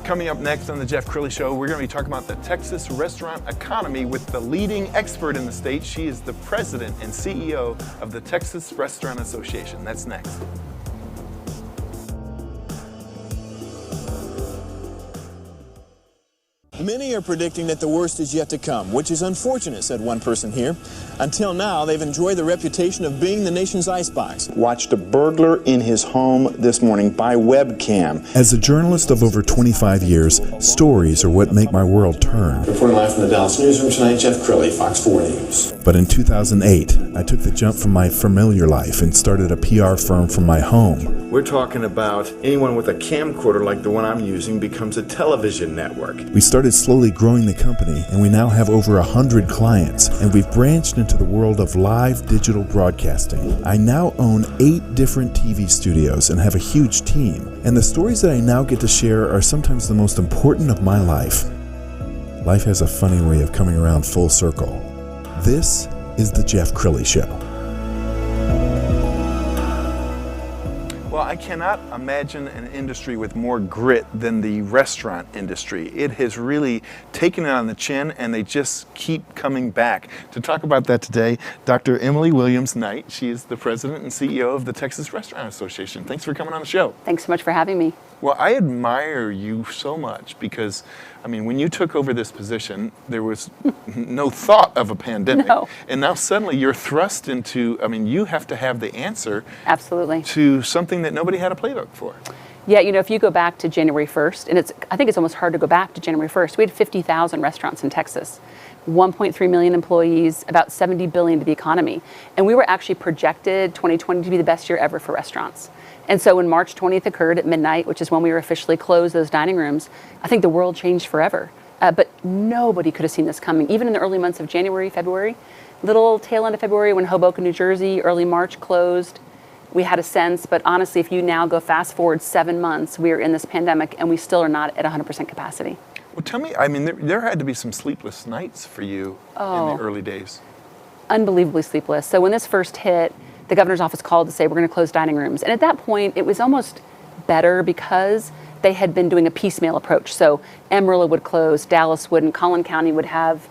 Coming up next on the Jeff Crilley Show, we're going to be talking about the Texas restaurant economy with the leading expert in the state. She is the president and CEO of the Texas Restaurant Association. That's next. Many are predicting that the worst is yet to come, which is unfortunate, said one person here. Until now, they've enjoyed the reputation of being the nation's icebox. Watched a burglar in his home this morning by webcam. As a journalist of over 25 years, stories are what make my world turn. Reporting live from the Dallas newsroom tonight, Jeff Crilley, Fox 4 News. But in 2008, I took the jump from my familiar life and started a PR firm from my home. We're talking about anyone with a camcorder like the one I'm using becomes a television network. We started slowly growing the company, and we now have over 100 clients, and we've branched into the world of live digital broadcasting. I now own 8 different TV studios and have a huge team, and the stories that I now get to share are sometimes the most important of my life. Life has a funny way of coming around full circle. This is the Jeff Crilley Show. Well, I cannot imagine an industry with more grit than the restaurant industry. It has really taken it on the chin, and they just keep coming back. To talk about that today, Dr. Emily Williams-Knight. She is the president and CEO of the Texas Restaurant Association. Thanks for coming on the show. Thanks so much for having me. Well, I admire you so much because, I mean, when you took over this position, there was no thought of a pandemic. No. And now suddenly you're thrust into, I mean, you have to have the answer. Absolutely. To something that nobody had a playbook for. Yeah, you know, if you go back to January 1st, and I think it's almost hard to go back to January 1st, we had 50,000 restaurants in Texas, 1.3 million employees, about $70 billion to the economy. And we were actually projected 2020 to be the best year ever for restaurants. And so when March 20th occurred at midnight, which is when we were officially closed those dining rooms, I think the world changed forever. But nobody could have seen this coming, even in the early months of January, February. Little tail end of February when Hoboken, New Jersey, early March closed, we had a sense. But honestly, if you now go fast forward 7 months, we are in this pandemic and we still are not at 100% capacity. Well, tell me, I mean, there had to be some sleepless nights for you in the early days. Unbelievably sleepless. So when this first hit, the governor's office called to say we're going to close dining rooms. And at that point, it was almost better because they had been doing a piecemeal approach. So Amarillo would close, Dallas wouldn't, Collin County would have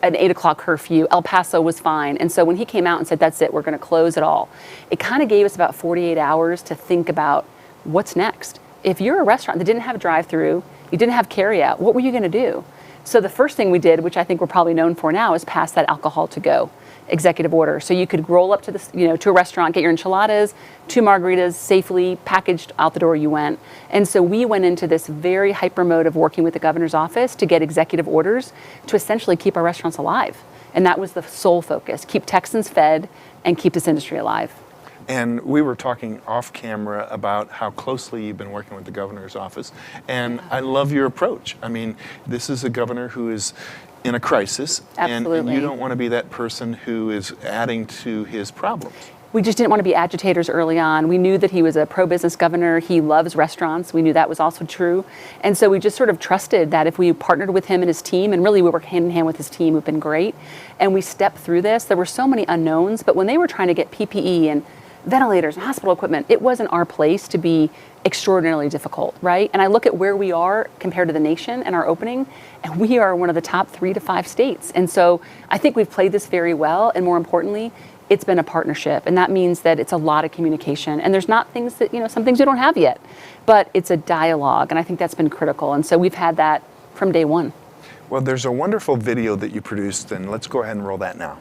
an 8 o'clock curfew, El Paso was fine. And so when he came out and said, that's it, we're going to close it all, it kind of gave us about 48 hours to think about what's next. If you're a restaurant that didn't have a drive-through, you didn't have carry-out, what were you going to do? So the first thing we did, which I think we're probably known for now, is pass that alcohol to go executive order. So you could roll up to this, to a restaurant, get your enchiladas, 2 margaritas, safely packaged, out the door you went. And so we went into this very hyper mode of working with the governor's office to get executive orders to essentially keep our restaurants alive. And that was the sole focus, keep Texans fed and keep this industry alive. And we were talking off camera about how closely you've been working with the governor's office. And I love your approach. I mean, this is a governor who is in a crisis. Absolutely. And you don't want to be that person who is adding to his problems. We just didn't want to be agitators early on. We knew that he was a pro-business governor. He loves restaurants. We knew that was also true. And so we just sort of trusted that if we partnered with him and his team, and really we work hand in hand with his team who've been great, and we stepped through this, there were so many unknowns, but when they were trying to get PPE and ventilators and hospital equipment, it wasn't our place to be extraordinarily difficult, right? And I look at where we are compared to the nation and our opening, and we are one of the top 3 to 5 states. And so I think we've played this very well, and more importantly, it's been a partnership, and that means that it's a lot of communication. And there's not things that, some things we don't have yet, but it's a dialogue, and I think that's been critical. And so we've had that from day one. Well, there's a wonderful video that you produced, and let's go ahead and roll that now.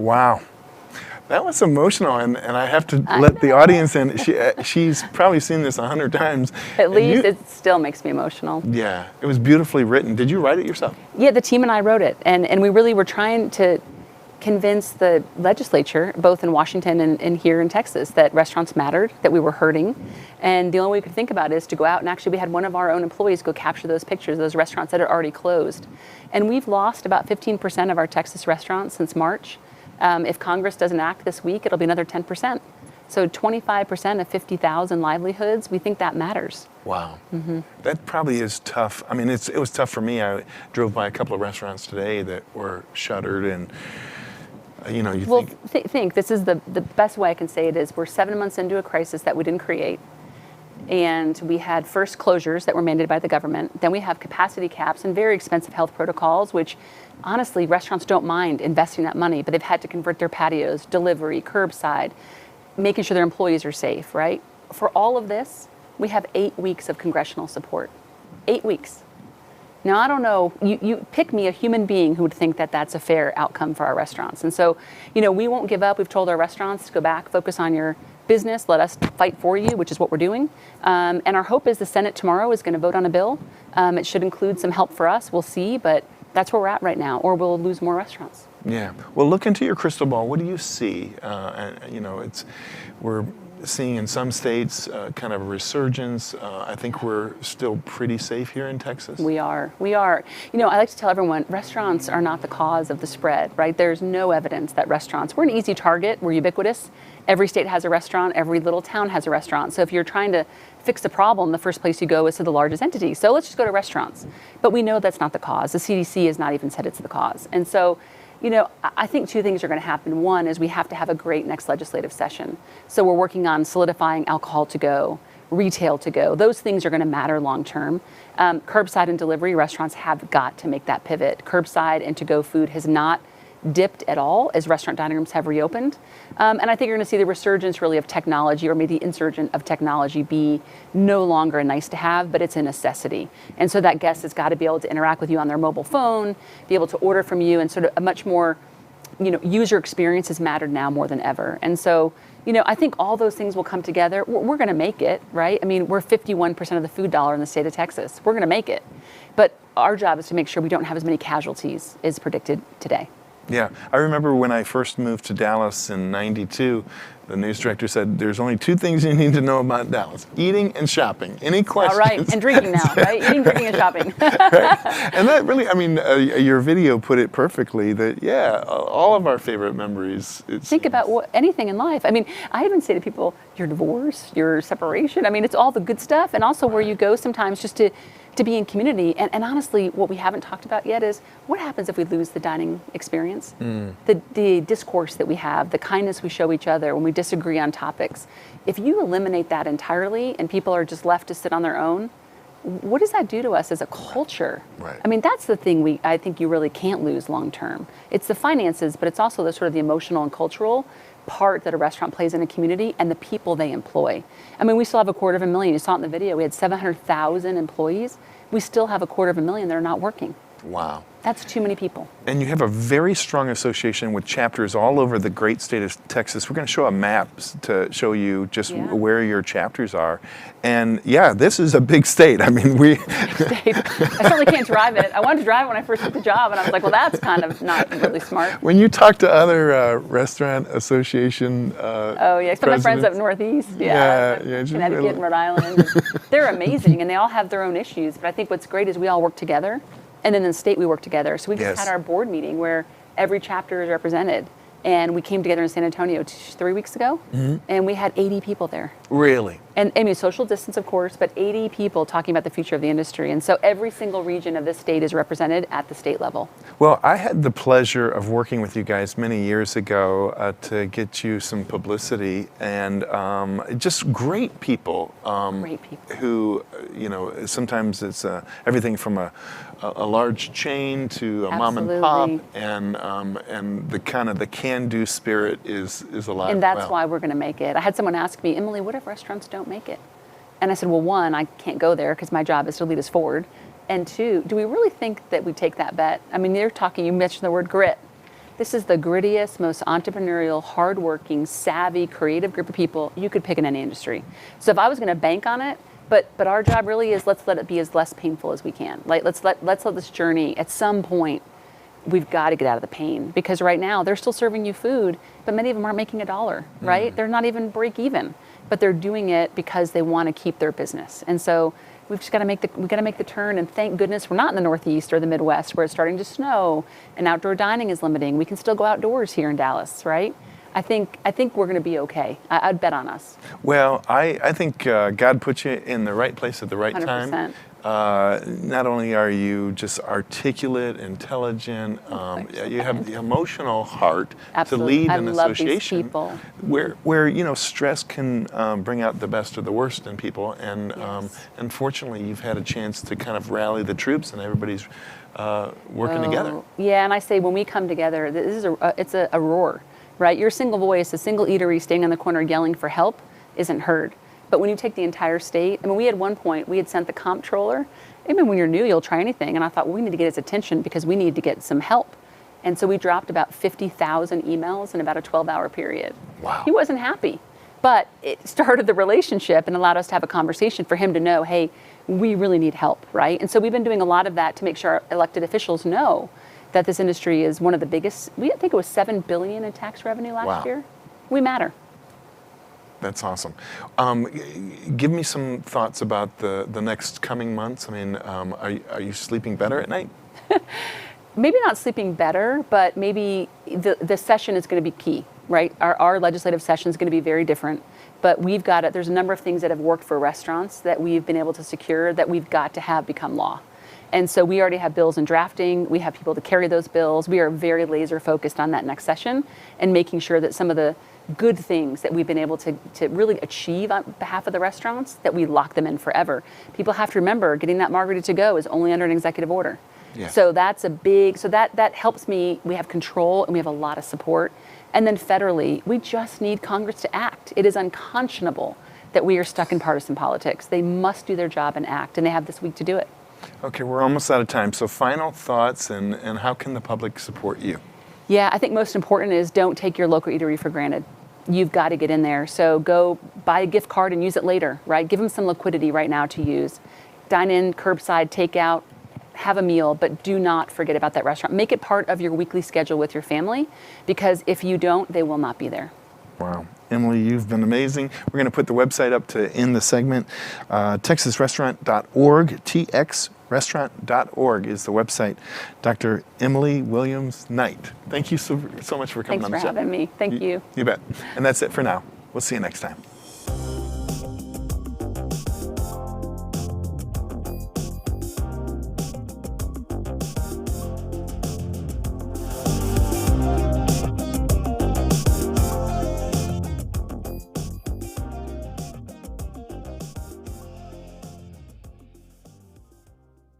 Wow. That was emotional, and I have to let the audience in. She's probably seen this 100 times. At least it still makes me emotional. Yeah, it was beautifully written. Did you write it yourself? Yeah, the team and I wrote it, and we really were trying to convince the legislature, both in Washington and here in Texas, that restaurants mattered, that we were hurting. And the only way we could think about it is to go out, and actually we had one of our own employees go capture those pictures of those restaurants that had already closed. And we've lost about 15% of our Texas restaurants since March. If Congress doesn't act this week, it'll be another 10%. So 25% of 50,000 livelihoods, we think that matters. Wow. That probably is tough. I mean, it was tough for me. I drove by a couple of restaurants today that were shuttered, and think this is the best way I can say it is we're 7 months into a crisis that we didn't create. And we had first closures that were mandated by the government. Then we have capacity caps and very expensive health protocols, which honestly, restaurants don't mind investing that money, but they've had to convert their patios, delivery, curbside, making sure their employees are safe, right? For all of this, we have 8 weeks of congressional support. 8 weeks. Now, I don't know, you pick me a human being who would think that that's a fair outcome for our restaurants. And so, we won't give up. We've told our restaurants to go back, focus on your business, let us fight for you, which is what we're doing. And our hope is the Senate tomorrow is going to vote on a bill. It should include some help for us. We'll see, but that's where we're at right now, or we'll lose more restaurants. Yeah. Well, look into your crystal ball. What do you see? We're seeing in some states kind of a resurgence. I think we're still pretty safe here in Texas. We are. I like to tell everyone, restaurants are not the cause of the spread, right? There's no evidence that we're an easy target. We're ubiquitous. Every state has a restaurant. Every little town has a restaurant. So if you're trying to fix the problem, the first place you go is to the largest entity. So let's just go to restaurants. But we know that's not the cause. The CDC has not even said it's the cause. And so, I think 2 things are going to happen. One is we have to have a great next legislative session. So we're working on solidifying alcohol to go, retail to go. Those things are going to matter long term. Curbside and delivery, restaurants have got to make that pivot. Curbside and to-go food has not dipped at all as restaurant dining rooms have reopened. And I think you're going to see the resurgence really of technology, or maybe the insurgent of technology, be no longer a nice to have, but it's a necessity. And so that guest has got to be able to interact with you on their mobile phone, be able to order from you, and sort of a much more, user experience has mattered now more than ever. And so, I think all those things will come together. We're going to make it, right? I mean, we're 51% of the food dollar in the state of Texas. We're going to make it. But our job is to make sure we don't have as many casualties as predicted today. Yeah, I remember when I first moved to Dallas in '92, the news director said, there's only 2 things you need to know about Dallas: eating and shopping. Any questions? All right, and drinking now, right? Eating, drinking, and shopping. Right? And that really, your video put it perfectly, that, all of our favorite memories. Think about anything in life. I even say to people, your divorce, your separation, it's all the good stuff, and also where you go sometimes just to be in community. And honestly, what we haven't talked about yet is what happens if we lose the dining experience? The discourse that we have, the kindness we show each other when we disagree on topics. If you eliminate that entirely and people are just left to sit on their own, what does that do to us as a culture? Right. That's the thing I think you really can't lose long term. It's the finances, but it's also the sort of the emotional and cultural part that a restaurant plays in a community and the people they employ. We still have 250,000. You saw it in the video. We had 700,000 employees. We still have 250,000 that are not working. Wow. That's too many people. And you have a very strong association with chapters all over the great state of Texas. We're going to show a map to show you just where your chapters are. And this is a big state. Big state. I certainly can't drive it. I wanted to drive it when I first took the job, and I was like, well, that's kind of not really smart. When you talk to other restaurant association some of my friends up northeast, Connecticut and Rhode Island, they're amazing, and they all have their own issues. But I think what's great is we all work together. And then in the state, we work together. So we just had our board meeting where every chapter is represented. And we came together in San Antonio 3 weeks ago, and we had 80 people there. Really? And social distance, of course, but 80 people talking about the future of the industry. And so every single region of this state is represented at the state level. Well, I had the pleasure of working with you guys many years ago to get you some publicity, and just great people. Great people. Who, sometimes it's everything from a large chain to a mom and pop, and the kind of the can-do spirit is alive. And that's why we're going to make it. I had someone ask me, Emily, what if restaurants don't make it? And I said, well, 1, I can't go there because my job is to lead us forward. And 2, do we really think that we take that bet? You mentioned the word grit. This is the grittiest, most entrepreneurial, hardworking, savvy, creative group of people you could pick in any industry. So if I was going to bank on it, but our job really is let's let it be as less painful as we can. Like let's let this journey at some point, we've got to get out of the pain, because right now they're still serving you food, but many of them aren't making $1, right? They're not even break even, but they're doing it because they want to keep their business. And so we've just got to make the turn, and thank goodness we're not in the Northeast or the Midwest where it's starting to snow and outdoor dining is limiting. We can still go outdoors here in Dallas, right? I think we're going to be okay. I'd bet on us. Well, I think God put you in the right place at the right 100%. time. Not only are you just articulate, intelligent, you have the emotional heart Absolutely. to lead I an love these association people. where stress can bring out the best or the worst in people, and Yes. unfortunately you've had a chance to kind of rally the troops, and everybody's working together. Yeah, and I say when we come together, this is it's a roar, right? Your single voice, a single eatery staying on the corner yelling for help isn't heard. But when you take the entire state, I mean, we had sent the comptroller. Even when you're new, you'll try anything. And I thought, well, we need to get his attention because we need to get some help. And so we dropped about 50,000 emails in about a 12-hour period. Wow. He wasn't happy, but it started the relationship and allowed us to have a conversation for him to know, hey, we really need help, right? And so we've been doing a lot of that to make sure our elected officials know that this industry is one of the biggest. I think it was $7 billion in tax revenue last year. We matter. That's awesome. Give me some thoughts about the next coming months. I mean, are you sleeping better at night? Maybe not sleeping better, but maybe the session is going to be key, right? Our legislative session is going to be very different. But there's a number of things that have worked for restaurants that we've been able to secure that we've got to have become law. And so we already have bills in drafting. We have people to carry those bills. We are very laser focused on that next session and making sure that some of the good things that we've been able to really achieve on behalf of the restaurants, that we lock them in forever. People have to remember getting that margarita to go is only under an executive order. Yes. So that's that helps me. We have control and we have a lot of support. And then federally, we just need Congress to act. It is unconscionable that we are stuck in partisan politics. They must do their job and act, and they have this week to do it. Okay, we're almost out of time. So final thoughts, and how can the public support you? Yeah, I think most important is don't take your local eatery for granted. You've got to get in there. So go buy a gift card and use it later, right? Give them some liquidity right now to use. Dine in, curbside, take out, have a meal, but do not forget about that restaurant. Make it part of your weekly schedule with your family, because if you don't, they will not be there. Wow. Emily, you've been amazing. We're going to put the website up to end the segment. TexasRestaurant.org, TXRestaurant.org is the website. Dr. Emily Williams-Knight, thank you so much for coming on the show. Thanks for having me. Thank you. You bet. And that's it for now. We'll see you next time.